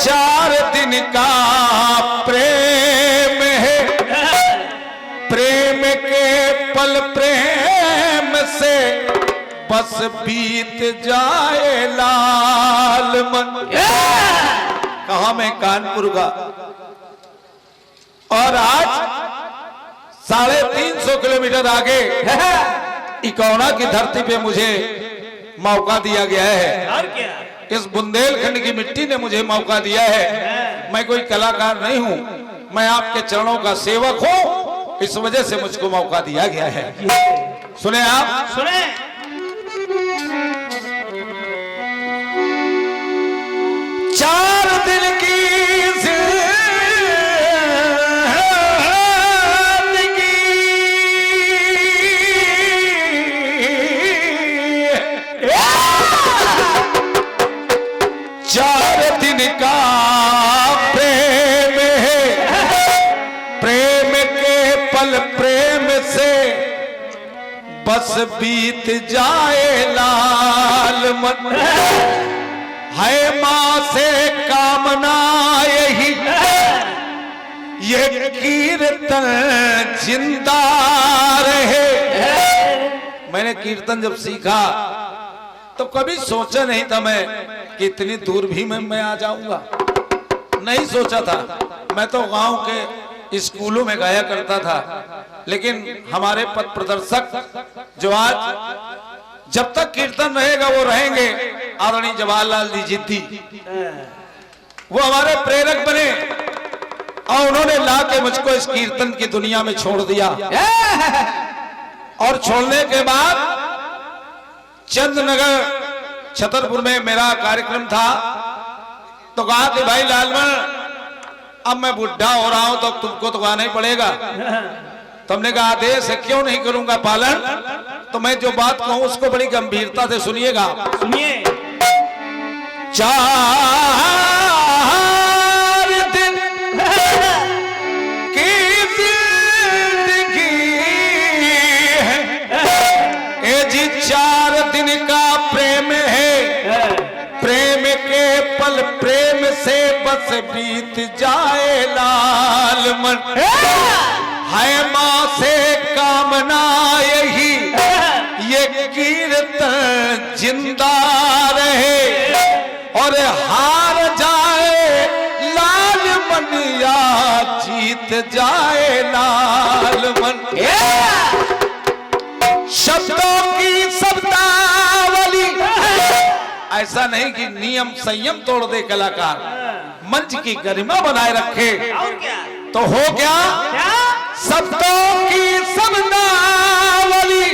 4 दिन का प्रेम है, प्रेम के पल प्रेम से बस बीत जाए लाल मन। कहा मैं कानपुर का, और आज 350 किलोमीटर आगे इकौना की धरती पे मुझे मौका दिया गया है। और क्या? इस बुंदेलखंड की मिट्टी ने मुझे मौका दिया है। मैं कोई कलाकार नहीं हूं, मैं आपके चरणों का सेवक हूं, इस वजह से मुझको मौका दिया गया है। सुने आप, सुने। 4 दिन की जिंदगी, 4 दिन का प्रेम है, प्रेम के पल प्रेम से बस बीत जाए लाल मन। है मां से कामना यही, ये कीर्तन जिंदा रहे। मैंने कीर्तन जब सीखा तो कभी सोचा नहीं था मैं कि इतनी दूर भी मैं आ जाऊंगा, नहीं सोचा था। मैं तो गांव के स्कूलों में गाया करता था, लेकिन हमारे पथ प्रदर्शक जो आज जब तक कीर्तन रहेगा वो रहेंगे, आदरणीय जवाहरलाल जी जिद्दी, वो हमारे प्रेरक बने और उन्होंने लाके मुझको इस कीर्तन की दुनिया में छोड़ दिया। और छोड़ने के बाद चंदनगर छतरपुर में मेरा कार्यक्रम था, तो कहा कि भाई लालमन, अब मैं बुढ़ा हो रहा हूं तो तुमको तो गाना ही पड़ेगा। तुमने कहा आदेश है, क्यों नहीं करूंगा पालन। तो मैं जो बात कहूं उसको बड़ी गंभीरता से सुनिएगा। सुनिए। 4 दिन की जिंदगी है, ए जी 4 दिन का प्रेम है, प्रेम के पल प्रेम से बस बीत जाए लाल मन। है मां से कामना यही, ये कीर्तन जिंदा रहे, और हार जाए लाल मन या जीत जाए लाल मन। शब्दों की शब्दावली, ऐसा नहीं कि नियम संयम तोड़ दे कलाकार, मंच की गरिमा बनाए रखे। और क्या? तो हो क्या? शब्दों की शब्दावली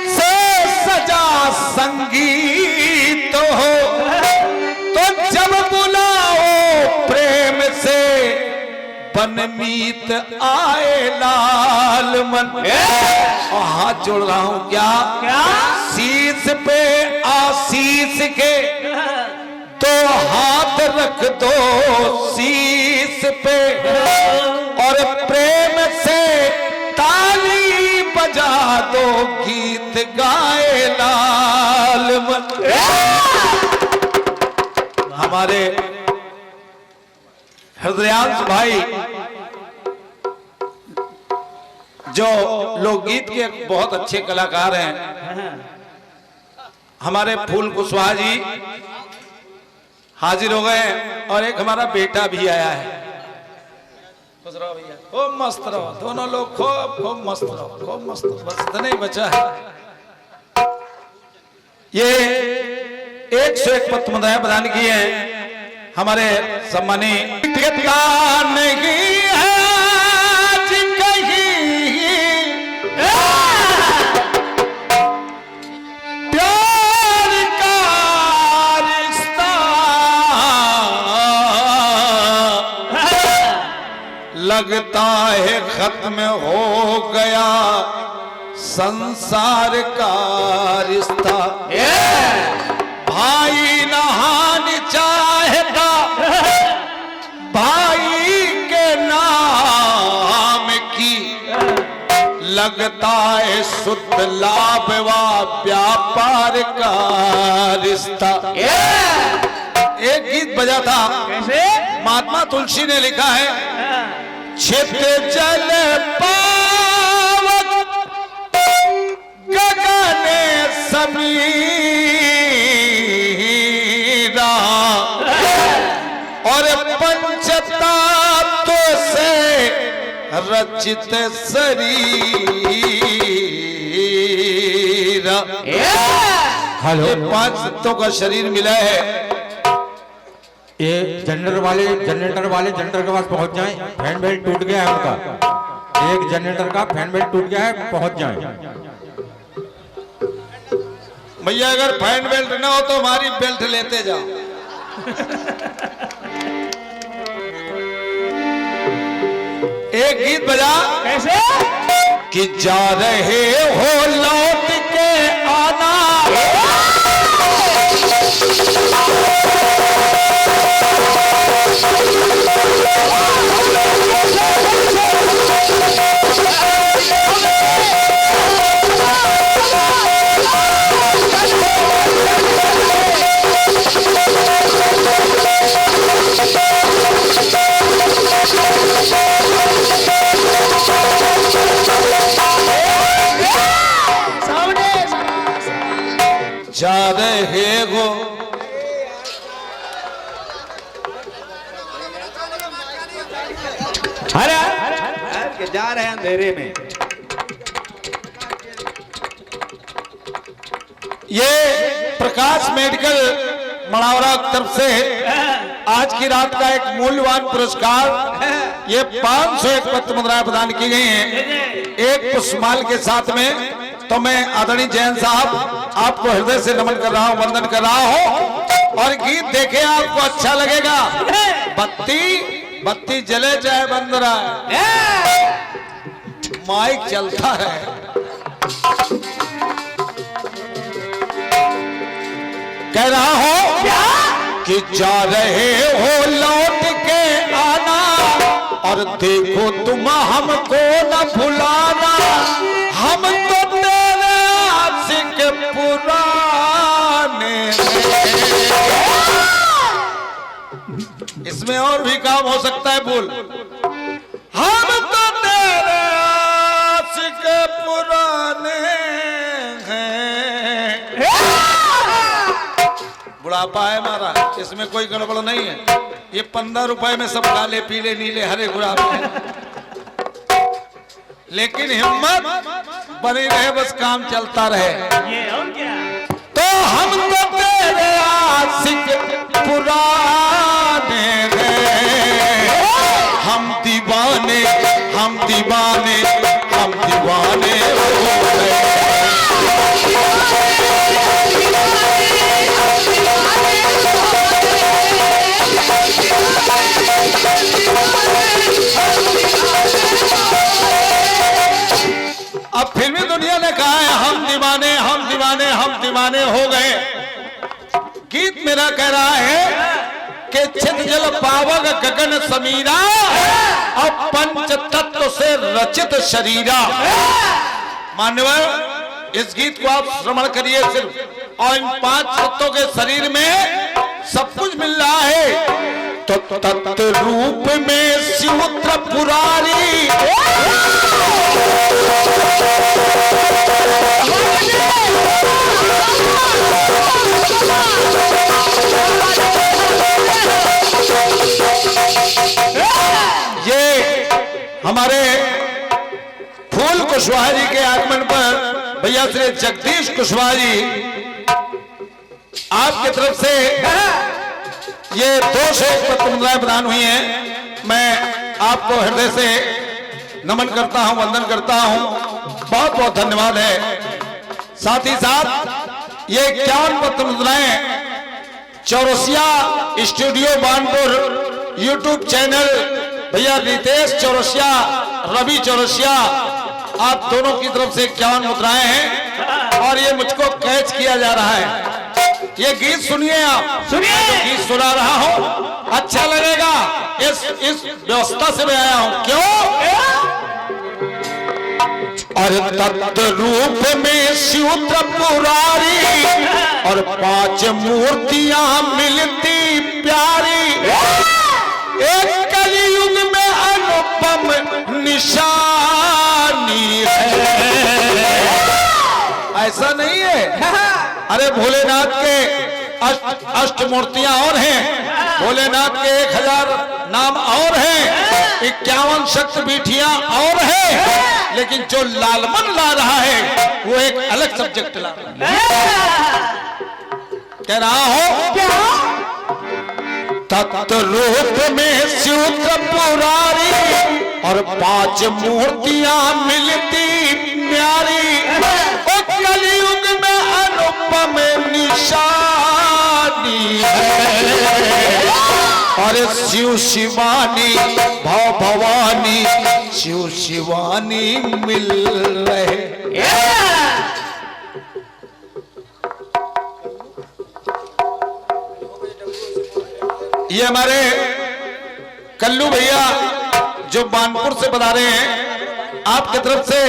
से सजा संगीत हो, तो जब बुलाओ प्रेम से बनमीत आए लाल मन। और हाथ जोड़ रहा हूं, क्या क्या? शीश पे आशीष के 2 हाथ रख दो शीश पे, और प्रेम से ताली बजा दो, गीत गाए लाल मन। हमारे हृदयांश भाई जो लोकगीत के बहुत अच्छे कलाकार हैं, हमारे फूल कुशवाहा जी हाजिर हो गए, और एक हमारा बेटा भी आया है। खुश रहो भैया, खूब मस्त रहो, दोनों लोग खूब मस्त रहो, खूब मस्त, बस इतना ही बचा है। ये 101 पत्मदाया प्रदान किए हैं हमारे सम्मानी नहीं है लगता है खत्म हो गया संसार का रिश्ता। भाई नहान चाहता भाई के नाम की, लगता है शुद्ध लाभ व व्यापार का रिश्ता। एक गीत बजा था। कैसे? महात्मा तुलसी ने लिखा है, छित जल पावक गगन समीरा और पंचतत्व से रचित शरीर। हेलो, 5 तत्वों का शरीर मिला है। ये जनरेटर वाले जनरेटर के पास पहुंच जाएं। फैन बेल्ट टूट गया है उनका, एक जनरेटर का फैन बेल्ट टूट गया है, पहुंच जाएं। भैया अगर फैन बेल्ट ना हो तो हमारी बेल्ट लेते जाओ। एक गीत बजा। कैसे? कि जा रहे हो लौट के आना, जा रहे हो। अरे जा रहे हैं अंधेरे में। ये प्रकाश मेडिकल मड़ावरा की तरफ से आज की रात का एक मूल्यवान पुरस्कार, ये 501 पत्र मुद्राएं प्रदान की गई हैं एक पुष्पमाल के साथ में। तो मैं आदरणीय जैन साहब आपको हृदय से नमन कर रहा हूं, वंदन कर रहा हूं। और गीत देखे आपको अच्छा लगेगा। बत्ती जले चाहे बंद रहा, माइक चलता है। कह रहा हो क्या कि जा रहे हो लौट के आना और देखो तुम हमको न भुलाना, हम तो तेरे आशिक पुराने। इसमें और भी काम हो सकता है, बोल। हम तो तेरे आशिक पुराने हैं। बुढ़ापा है हमारा, इसमें कोई गड़बड़ नहीं है। ये 15 रुपए में सब काले पीले नीले हरे गुलाब हैं। लेकिन हिम्मत बनी रहे, बस काम चलता रहे। ये और क्या? तो हम तो तेरे आशिक पुराने हैं, हम दीवाने हम दीवाने हम दीवाने हो गए। अब फिल्मी दुनिया ने कहा है हम दीवाने हम दीवाने हम दीवाने हो गए। गीत मेरा कह रहा है कि छित जल पावक गगन समीरा और पंच तत्व से रचित शरीरा। मान्यवर, इस गीत को आप श्रवण करिए सिर्फ, और इन 5 तत्वों के शरीर में सब कुछ मिल रहा है। तो तत्व रूप में शिव त्रिपुरारी, ये हमारे फूल कुशवाहा जी के आगमन पर भैया श्री जगदीश कुशवाहा जी आपकी तरफ से ये 201 पत्र मुद्राएं प्रदान हुई हैं। मैं आपको हृदय से नमन करता हूं, वंदन करता हूं, बहुत बहुत धन्यवाद है। साथ ही साथ ये 51 पत्र मुद्राएं Chaurasia studio Banpur YouTube channel भैया रितेश चौरसिया, रवि चौरसिया, आप दोनों की तरफ से 51 मुद्राएं हैं और ये मुझको कैच किया जा रहा है। ये गीत सुनिए, आप सुनिए। गीत सुना रहा हूं, अच्छा लगेगा। इस व्यवस्था से मैं आया हूं। क्यों? और और तत्व रूप में शिव त्रिपुरारी और 5 मूर्तियां मिलती प्यारी, एक कलयुग में अनुपम निशानी है। ऐसा नहीं है, अरे भोलेनाथ के अष्ट मूर्तियां और हैं, भोलेनाथ के 1000 नाम और हैं, 51 शक्तिपीठियां और हैं, लेकिन जो लालमन ला रहा है वो एक अलग सब्जेक्ट ला रहा है। कह रहा हो तत्व रूप में शिव त्रिपुरारी और 5 मूर्तियां मिलती प्यारी, कलयुग में अनुपम निशानी है। और शिव शिवानी भव भवानी शिव शिवानी मिल रहे। ये हमारे कल्लू भैया जो बानपुर से बता रहे हैं, आपकी तरफ से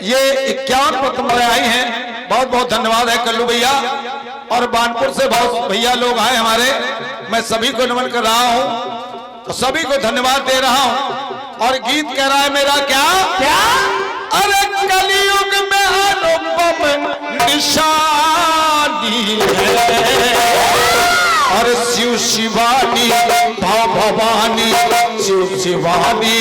ये 51 पतंगें आई हैं, बहुत बहुत धन्यवाद है कल्लू भैया। और बानपुर से बहुत भैया लोग आए हमारे, मैं सभी को नमन कर रहा हूं, सभी को धन्यवाद दे रहा हूं। और गीत कह रहा है मेरा क्या क्या, अरे कलयुग में अनुपम निशानी है। और शिव शिवानी भव भवानी शिव शिवानी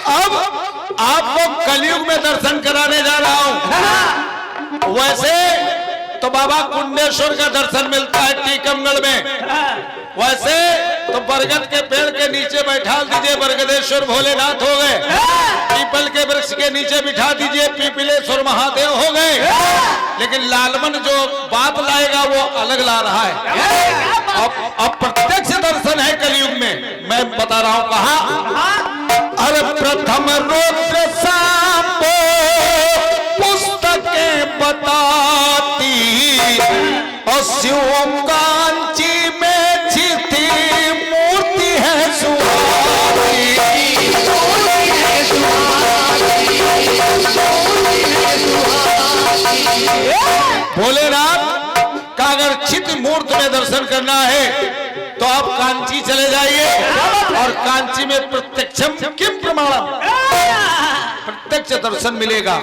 अब आपको कलयुग में दर्शन कराने जा रहा हूं। वैसे तो बाबा कुंडेश्वर का दर्शन मिलता है टीकमगढ़ में, वैसे तो बरगद के पेड़ के नीचे बैठा दीजिए बरगदेश्वर भोलेनाथ हो गए, पीपल के वृक्ष के नीचे बिठा दीजिए पीपलेश्वर महादेव हो गए, लेकिन लालमन जो बात लाएगा वो अलग ला रहा है। अब प्रत्यक्ष दर्शन है कलयुग में, मैं बता रहा हूं कहा, अरे प्रथम रुद्र सांबो पुस्तकें बताती और शिव कांची में छिपी मूर्ति है सुहानी। भोलेनाथ का अगर चित मूर्ति में दर्शन करना है तो आप कांची चले जाइए, और कांची में प्रत्यक्षम किम प्रमाणम, प्रत्यक्ष दर्शन मिलेगा।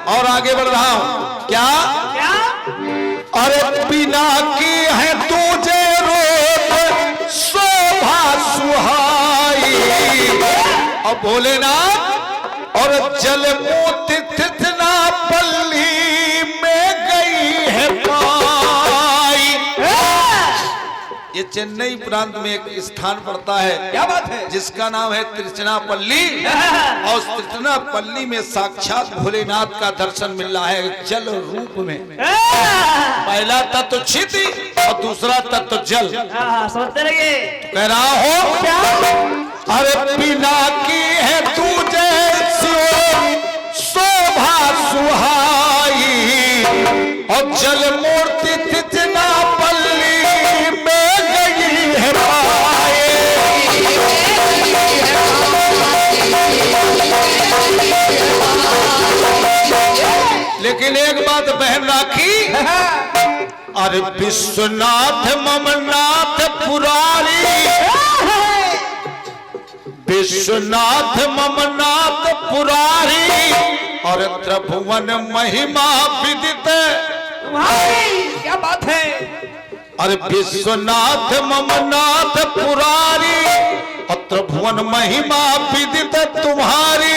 और आगे बढ़ रहा हूं क्या, अरे बिना की है तुझे रूप शोभा सुहाई। और भोलेनाथ और जल मोती तिथना पल्ली में गई है पाई। ये चेन्नई प्रांत में एक स्थान पड़ता है, क्या बात है, जिसका नाम है तिरुचिरापल्ली। और तिरुचिरापल्ली में साक्षात भोलेनाथ का दर्शन मिल रहा है जल रूप में। पहला तत्व क्षिति और दूसरा तत्व जल। समझते रहिए, कह रहा हो क्या, अरे बिना की है तुझे शोभा सुहाई और जल मूर्ति तिथना पल्ली में गई है पाए। लेकिन एक बात बहन राखी, अरे विश्वनाथ ममनाथ पुरारी, विश्वनाथ ममनाथ पुरारी और त्रिभुवन महिमा विदित। क्या बात है, अरे विश्वनाथ ममनाथ पुरारी और त्रिभुवन महिमा विदित तुम्हारी।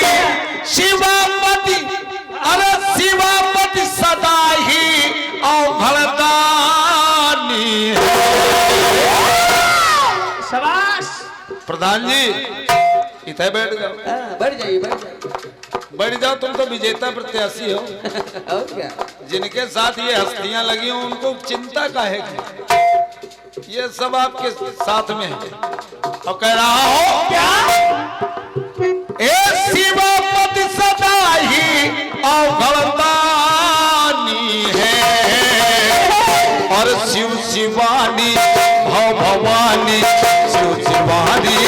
शिवापति अरे शिवापति सदा ही अवघड़दानी। शाबाश प्रधान जी इधर बैठ जाओ, बैठ जाइए, बैठ जाइए, बैठ जाओ, तुम तो विजेता प्रत्याशी हो। और क्या, जिनके साथ ये हस्तियां लगी हो उनको चिंता काहे की, ये सब आपके साथ में है। और कह रहा हो क्या, ए शिवापति सदा ही अवघड़दानी है और शिव शिवानी भव भवानी शिव शिवानी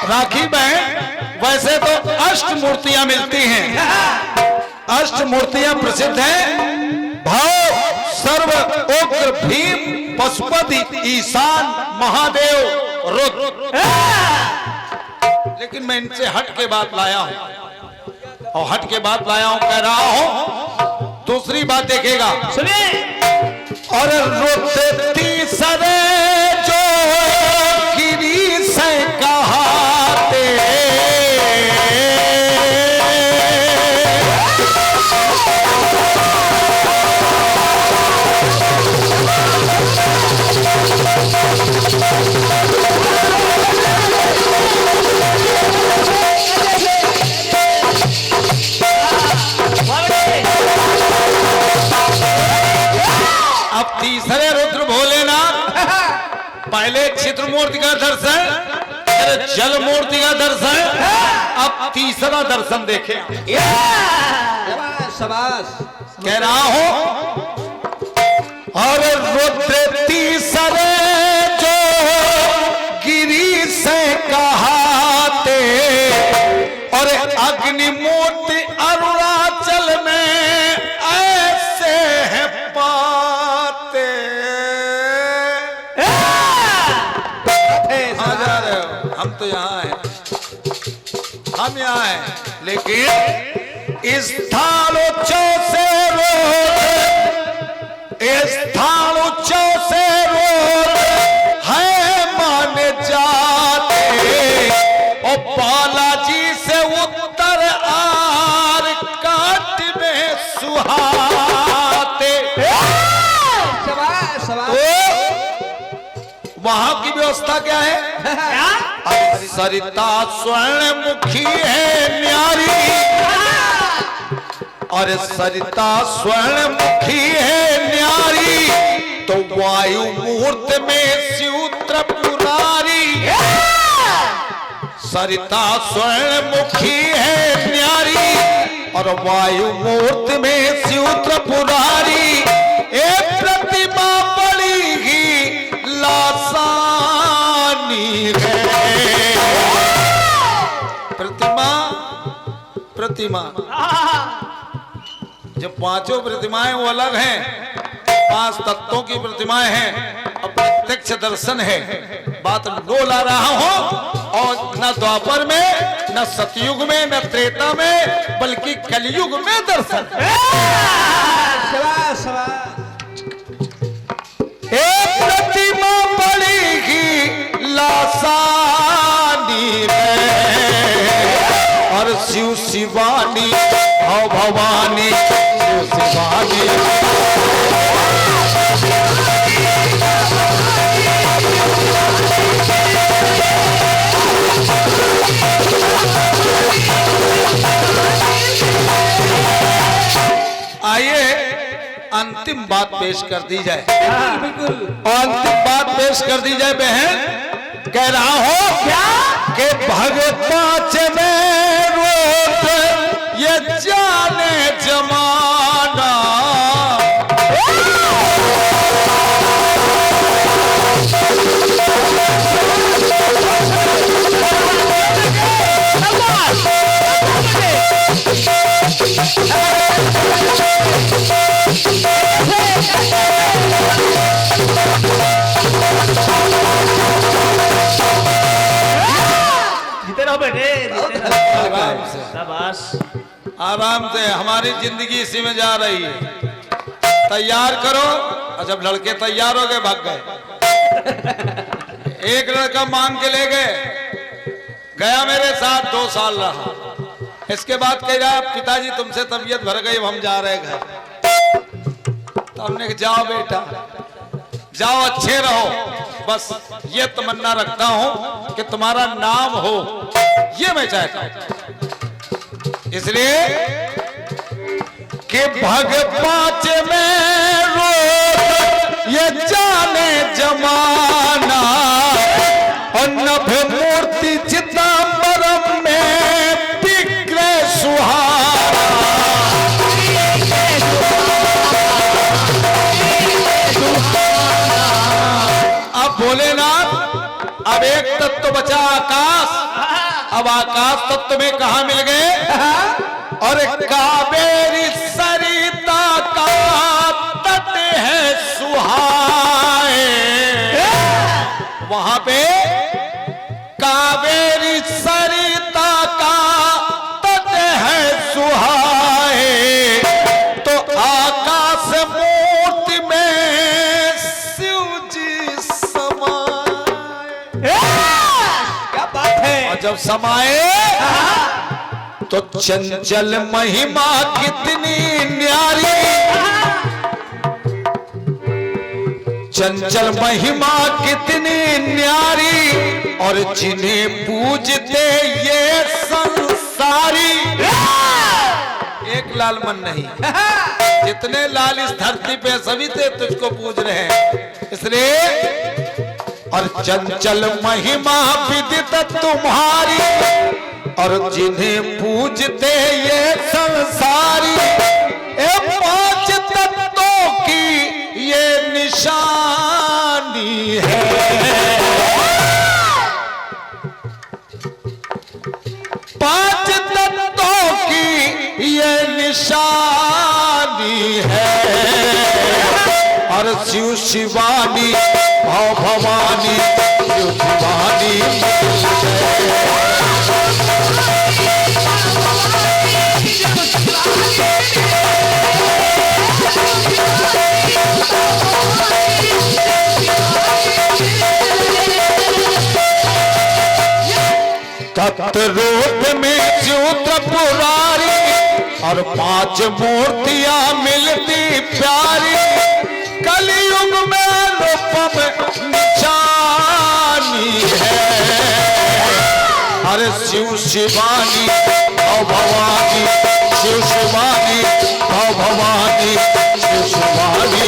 राखी बहन वैसे तो अष्ट मूर्तियां मिलती हैं, अष्ट मूर्तियां प्रसिद्ध हैं, भाव सर्व उग्र भीम पशुपति ईशान महादेव रुद्र। लेकिन मैं इनसे हट के बात लाया हूं और हट के बात लाया हूं, कह रहा हूं दूसरी बात देखेगा सुनिए। और रुद्र तीसरे जो गिरी से कहाते अब तीसरे रुद्र भोलेनाथ पहले चित्र मूर्ति का दर्शन, फिर जल मूर्ति का दर्शन, अब तीसरा दर्शन देखें। शाबाश। कह रहा हूं और रुद्र तीसरे जो गिरी से कहाते और अग्निमूर्ति अरुणाचल में ऐसे है पाते। कहाँ जा रहे हो? हम तो यहाँ हैं, हम यहाँ हैं, लेकिन इस थालो चौसे रोड, इस थालो चौसे रोड है माने जाते और बालाजी से उत्तर आर काट में सुहाते। शाबाश शाबाश। तो वहां की व्यवस्था क्या है? सरिता स्वर्ण मुखी है न्यारी और सरिता स्वर्ण मुखी है न्यारी तो वायु मुहूर्त में शिव त्रिपुरारी। सरिता स्वर्ण मुखी है न्यारी और वायु मुहूर्त में शिव त्रिपुरारी। एक प्रतिमा बड़ी ही लासानी है। प्रतिमा जो पांचों प्रतिमाएं वो अलग हैं, 5 तत्वों की प्रतिमाएं हैं, अब प्रत्यक्ष दर्शन है। बात लो ला रहा हूं और न द्वापर में, न सतयुग में, न त्रेता में, बल्कि कलयुग में दर्शन। शाबाश शाबाश। एक प्रतिमा बड़ी ही लासानी है और शिव शिवानी भव भवानी शिव शिवानी। आइए अंतिम बात पेश कर दी जाए, बिल्कुल। और अंतिम बात पेश कर दी जाए बहन। कह रहा हो क्या कि भगता चले रोत ये जाने जमाना। जीते रहो बेटे, जीते रहो। आराम से, शाबाश। आराम से, हमारी जिंदगी इसी में जा रही है। तैयार करो, और जब लड़के तैयार हो गए भाग गए। एक लड़का मांग के ले गए, गया मेरे साथ 2 साल रहा। इसके बाद कह रहा पिताजी तुमसे तबीयत भर गई, हम जा रहे घर। तो हमने कहा जाओ बेटा जाओ, अच्छे रहो, बस ये तमन्ना रखता हूं कि तुम्हारा नाम हो, ये मैं चाहता हूं। इसलिए कि भग पाँच में रोज ये जाने जमाना और नभ मूर्ति चिदंबरम में बिगड़े सुहाना। अब भोलेनाथ, अब एक तत्व बचा आकाश। अब आकाश तत्व में कहा मिल गए? और कावेरी सरिता का तट है सुहाए, वहां पे कावेरी सरिता का तट है सुहाए। तो आकाश मूर्ति में शिव जी समाए। क्या बात है। और जब समाए तो चंचल महिमा कितनी न्यारी, चंचल महिमा कितनी न्यारी, और जिन्हें पूजते ये संसारी। एक लाल मन नहीं, जितने लाल इस धरती पे सभी थे तुझको पूज रहे हैं, इसलिए। और चंचल महिमा विदित तुम्हारी, और जिन्हें पूजते ये संसारी। ए पांच तत्वों की ये निशानी है, पांच तत्वों की ये निशानी है। और शिव शिवानी भव भवानी, शिव शिवानी तत्व रूप में सूत्र पुरारी, और पांच मूर्तियां मिलती प्यारी। कलयुग में रूपम निशानी है। अरे शिव शिवानी भव भवानी, शिव शिवानी भव भवानी, शिव शिवानी।